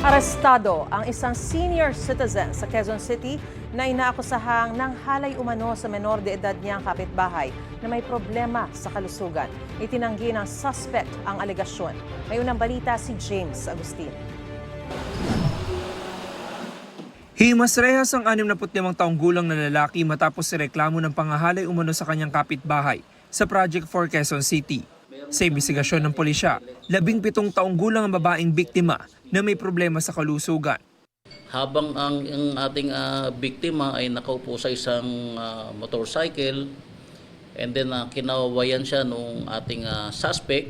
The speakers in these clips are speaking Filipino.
Arestado ang isang senior citizen sa Quezon City na inaakusahang ng halay umano sa menor de edad niyang kapitbahay na may problema sa kalusugan. Itinanggi ng suspect ang alegasyon. May unang balita si James Agustin. Himas rehas ang 65 taong gulang na lalaki matapos ireklamo ng pangahalay umano sa kanyang kapitbahay sa Project 4 Quezon City. Sa imbestigasyon ng pulisya, 17 taong gulang ang babaeng biktima na may problema sa kalusugan. Habang ang ating biktima ay nakaupo sa isang motorcycle and then kinawayan siya nung ating suspect,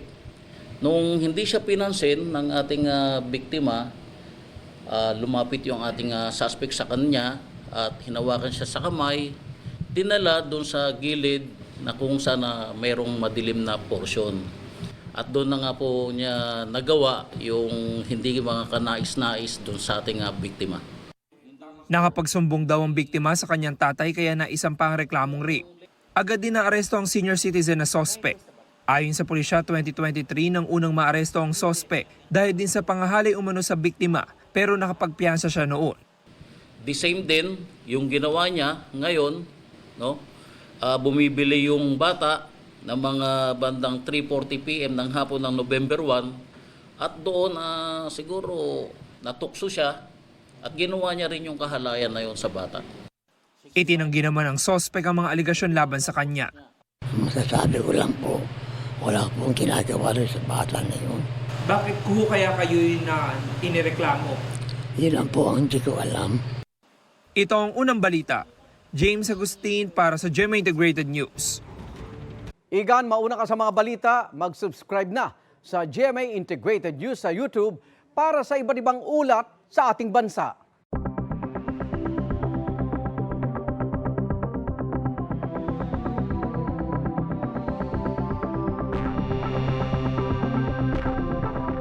nung hindi siya pinansin ng ating biktima, lumapit yung ating suspect sa kanya at hinawakan siya sa kamay, dinala doon sa gilid na kung saan mayroong madilim na porsyon. At doon na nga po niya nagawa yung hindi mga kanais-nais doon sa ating biktima. Nakapagsumbong daw ang biktima sa kanyang tatay kaya naisang pang reklamong rape. Agad din naaresto ang senior citizen na sospek. Ayon sa pulisya, 2023 nang unang maaresto ang sospek dahil din sa pangahalay umano sa biktima pero nakapagpiyansa siya noon. The same din yung ginawa niya ngayon, no? Bumibili yung bata ng mga bandang 3:40 PM ng hapon ng November 1 at doon siguro natukso siya at ginawa niya rin yung kahalayan na yun sa bata. Itinanggi naman ng sospek ang mga aligasyon laban sa kanya. Masasabi ko lang po, wala pong ginagawa rin sa bata na yun. Bakit kuho kaya kayo na inireklamo? Yun lang po ang hindi ko alam. Ito ang unang balita. James Agustin para sa GMA Integrated News. Igan, mauna ka sa mga balita, mag-subscribe na sa GMA Integrated News sa YouTube para sa iba't ibang ulat sa ating bansa.